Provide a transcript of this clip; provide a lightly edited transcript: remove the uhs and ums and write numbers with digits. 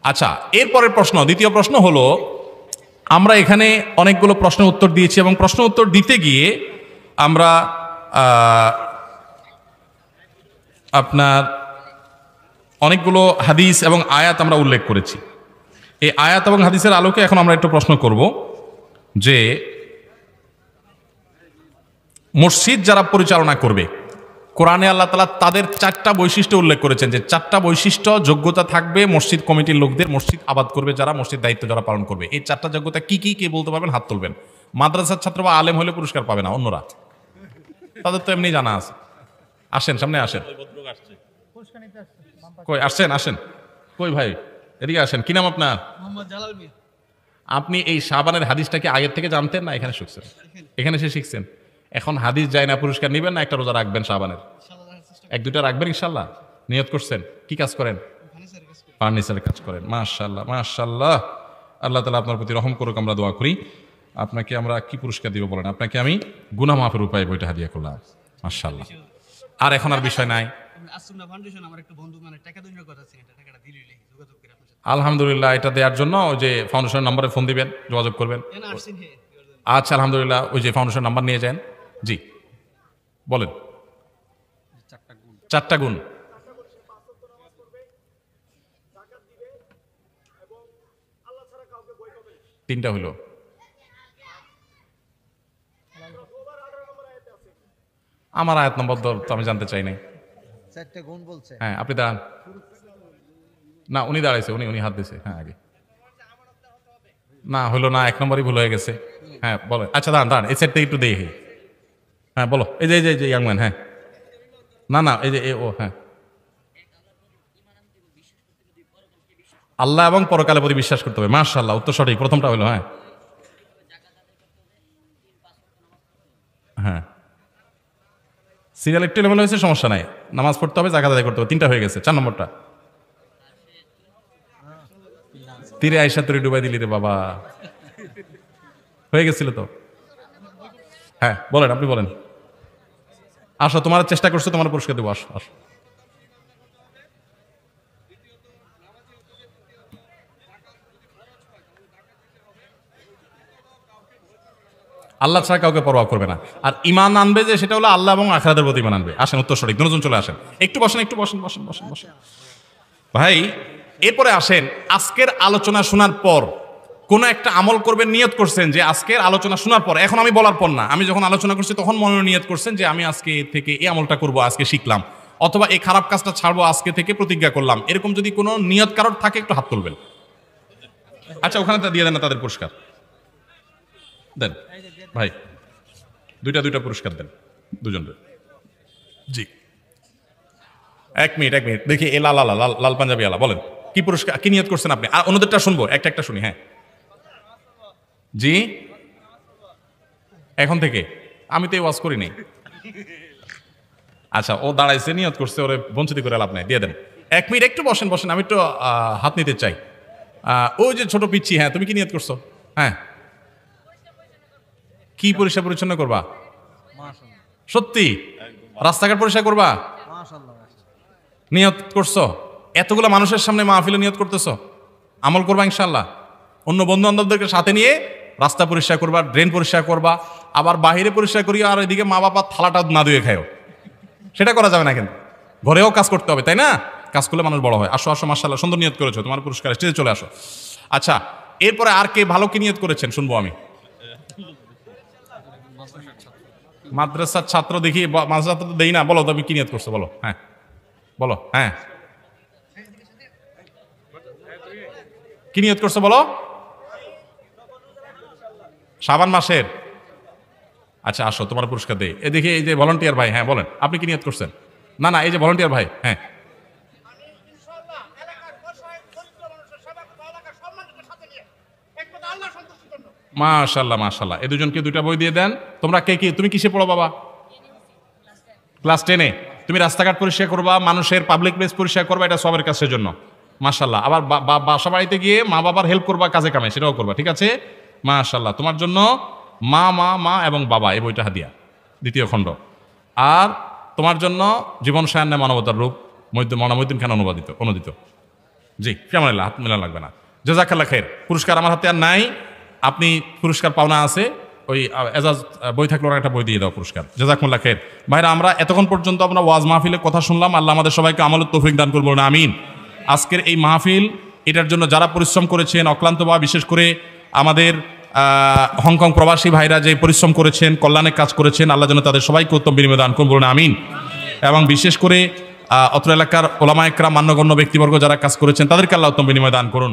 আচ্ছা, এরপরের প্রশ্ন, দ্বিতীয় প্রশ্ন হলো, আমরা এখানে অনেকগুলো প্রশ্নের উত্তর দিয়েছি এবং প্রশ্ন উত্তর দিতে গিয়ে আমরা আপনার অনেকগুলো হাদিস এবং আয়াত আমরা উল্লেখ করেছি। এই আয়াত এবং হাদিসের আলোকে এখন আমরা একটু প্রশ্ন করব যে মসজিদ যারা পরিচালনা করবে, কোরআনে আল্লাহ তাআলা তাদের 4টা বৈশিষ্ট্য উল্লেখ করেছেন, যে 4টা বৈশিষ্ট্য যোগ্যতা থাকবে মসজিদ কমিটির লোকদের, মসজিদ আবাদ করবে যারা, মসজিদ দায়িত্ব যারা পালন করবে। এই 4টা যোগ্যতা কি কি কে বলতে পারবেন? হাত তুলবেন। মাদ্রাসার ছাত্র বা আলেম হলে পুরস্কার পাবে না, অন্যরা তাদের তো এমনি জানা আছে। আসেন, সামনে আসেন। কই আসেন, আসেন। কই ভাই, এদিকে আসেন। কি নাম আপনার? আপনি এই শাবানের হাদিসটাকে আগের থেকে জানতেন না এখানে শিখছেন? এখানে এসে শিখছেন। এখন হাদিস যায় না, পুরস্কার নেবেন না একটা রোজা রাখবেন শাবানের? 1-2টা রাখবেন ইনশাল্লাহ। নিয়ত করছেন? কি কাজ করেন? ফার্নিচারের কাজ করেন। মাশাআল্লাহ, মাশাআল্লাহ। আল্লাহ তাআলা আপনার প্রতি রহম করুক, আমরা দোয়া করি। আপনাকে আমরা কি পুরস্কার দিব বলেন? আপনাকে আমি গুনাহ মাফের উপায়ে বইটা হাদিয়া করলাম। মাশাআল্লাহ। আর এখন আর বিষয় নাই। আলহামদুলিল্লাহ, এটা দেওয়ার জন্য ওই যে ফাউন্ডেশনের নম্বরে ফোন দিবেন, যোগাযোগ করবেন। আচ্ছা, আলহামদুলিল্লাহ, ওই যে ফাউন্ডেশন নাম্বার নিয়ে যান। জি বলেন। 4টা গুণ। তিনটা হইল। আমার আয়াত নম্বর তো আমি জানতে চাই নাই। 4টা গুণ বলছে। হ্যাঁ, আপনি দাঁড়ান না, উনি দাঁড়াইছে, উনি হাত দিছে। হ্যাঁ, আগে না হইলো না, 1 নম্বরই ভুল হয়ে গেছে। হ্যাঁ বলো। আচ্ছা দাঁড়ান দাঁড়ান, এই সাইড থেকে একটু দেখি। হ্যাঁ বলো। এই যে এই যে ইয়াং ম্যান। হ্যাঁ না না, এই যে ও। হ্যাঁ, আল্লাহ এবং পরকালের প্রতি বিশ্বাস করতে হবে। মাশাআল্লাহ, উত্তর সঠিক। প্রথমটা হলো। হ্যাঁ হ্যাঁ, সিরিয়াল একটু এলোমেলো হয়েছে, সমস্যা নাই। নামাজ পড়তে হবে, জাকাত আদায় করতে হবে। 3টা হয়ে গেছে। 4 নম্বরটা? তীরে আয়সা তরি ডুবাই দিলি রে বাবা। হয়ে গেছিল তো। হ্যাঁ বলেন, আপনি বলেন। আসো, তোমার চেষ্টা করছো, তোমার পুরস্কার দেবো। আসো আসো। আল্লাহ ছাড়া কাউকে পরোয়া করবে না। আর ঈমান আনবে যে, সেটা হলো আল্লাহ এবং আখিরাতের প্রতি ঈমান আনবে। আসেন, উত্তর সঠিক। দুজন চলে আসেন। একটু বসেন, একটু বসেন, বসেন বসেন বসেন ভাই। এরপরে আসেন, আজকের আলোচনা শোনার পর কোন একটা আমল করবেন, নিয়ত করছেন যে আজকের আলোচনা শোনার পর, এখন আমি বলার পর না, আমি যখন আলোচনা করছি তখন মনে নিয়ত করছেন যে আমি আজকে থেকে এই আমলটা করব, আজকে শিখলাম, অথবা এই খারাপ কাজটা ছাড়বো, আজকে থেকে প্রতিজ্ঞা করলাম। এরকম যদি কোনো নিয়ত কারোর থাকে, একটু হাত তুলবেন। আচ্ছা, ওখানে দিয়ে দেন না তাদের পুরস্কার দেন ভাই। দুইটা পুরস্কার দেন দুজনের। জি, 1 মিনিট দেখি। এ লাল লাল লাল পাঞ্জাবি আলা, বলেন কি পুরস্কার, কি নিয়ত করছেন আপনি? আর অন্যদেরটা শুনবো, একটা শুনি। হ্যাঁ জি, এখন থেকে আমি তো এই ওয়াজ করি নাই। আচ্ছা, ও দাঁড়াইছে, নিয়ত করছে, ওরে বঞ্চিত করে লাভ নাই, দিয়ে দেন। 1 মিনিট, একটু বসেন বসেন, আমি একটু হাত নিতে চাই। ওই যে ছোট পিচ্ছি, হ্যাঁ তুমি কি নিয়ত করছো? হ্যাঁ, কি পরিষ্কার পরিচ্ছন্ন করবা? সত্যি রাস্তাঘাট পরিষ্কার করবা? নিয়ত করছো? এতগুলো মানুষের সামনে মাহফিলে নিয়ত করতেছো, আমল করবা ইনশাআল্লাহ। অন্য বন্ধু বান্ধবদেরকে সাথে নিয়ে রাস্তা পরিষ্কার করবা, ড্রেন পরিষ্কার করবা, আবার বাহিরে পরিষ্কার করিও, আর এদিকে মা বাবা থালাটা না ধুয়ে খায়ও, সেটা করা যাবে না। কিন্তু ঘরেও কাজ করতে হবে, তাই না? কাজ করলে মানুষ বড় হয়। আসো আসো, মাশাআল্লাহ, সুন্দর নিয়ত করেছো, তোমার পুরস্কার স্টেজে চলে আসো। আচ্ছা, এরপরে আর কে ভালো কি নিয়ত করেছেন শুনবো আমি। মাদ্রাসার ছাত্র দেখি, মাদ্রাসা তো দেই না। বলো তুমি কি নিয়ত করছো, বলো। হ্যাঁ বলো। হ্যাঁ কি নিয়ত করছো বলো? শাবান মাসের। আচ্ছা আসো, তোমার পুরস্কার দেই। এ দেখি, এই যে ভলান্টিয়ার ভাই। হ্যাঁ বলেন, আপনি কি নিয়ত করছেন? না না, এই যে ভলান্টিয়ার ভাই। হ্যাঁ মাশাআল্লাহ মাশাআল্লাহ, এই দুজনকে 2টা বই দিয়ে দেন। তোমরা কে কি, তুমি কিসে পড়ো বাবা? ক্লাস 10-এ। তুমি রাস্তাঘাট পরিষ্কার করবা, মানুষের পাবলিক প্লেস পরিষ্কার করবা, এটা সবার কাছের জন্য। মাশাআল্লাহ। আবার বাসা বাড়িতে গিয়ে মা বাবার হেল্প করবা, কাজে কামে, সেটাও করবা। ঠিক আছে, মাশাআল্লাহ। তোমার জন্য মা মা মা এবং বাবা, এই বইটা হাদিয়া, 2য় খণ্ড। আর তোমার জন্য জীবন সায়ান্নে মানবতার রূপ, মনামুদ্দিন খান অনুদিত। জি ফিয়ামানিল্লাহ, হাত মেলানো লাগবে না। জাযাকাল্লাহ খাইর। পুরস্কার আমার হাতে আর নাই, আপনি পুরস্কার পাওনা আছে, ওই এজাজ বই থাকলে ওরা একটা বই দিয়ে দাও পুরস্কার। জাযাকুমুল্লাহ খাইর। ভাইরা আমরা এতক্ষণ পর্যন্ত আমরা ওয়াজ মাহফিলে কথা শুনলাম, আল্লাহ আমাদের সবাইকে আমলের তৌফিক দান করবো না আমিন। আজকের এই মাহফিল, এটার জন্য যারা পরিশ্রম করেছেন অক্লান্তভাবে, বিশেষ করে আমাদের হংকং প্রবাসী ভাইরা যে পরিশ্রম করেছেন, কল্যাণের কাজ করেছেন, আল্লাহ যেন তাদের সবাইকে উত্তম বিনিময় দান করবো না আমিন। এবং বিশেষ করে অত্র এলাকার ওলামা একরাম, মান্যগণ্য ব্যক্তিবর্গ যারা কাজ করেছেন তাদেরকে আল্লাহ উত্তম বিনিময় দান করুন।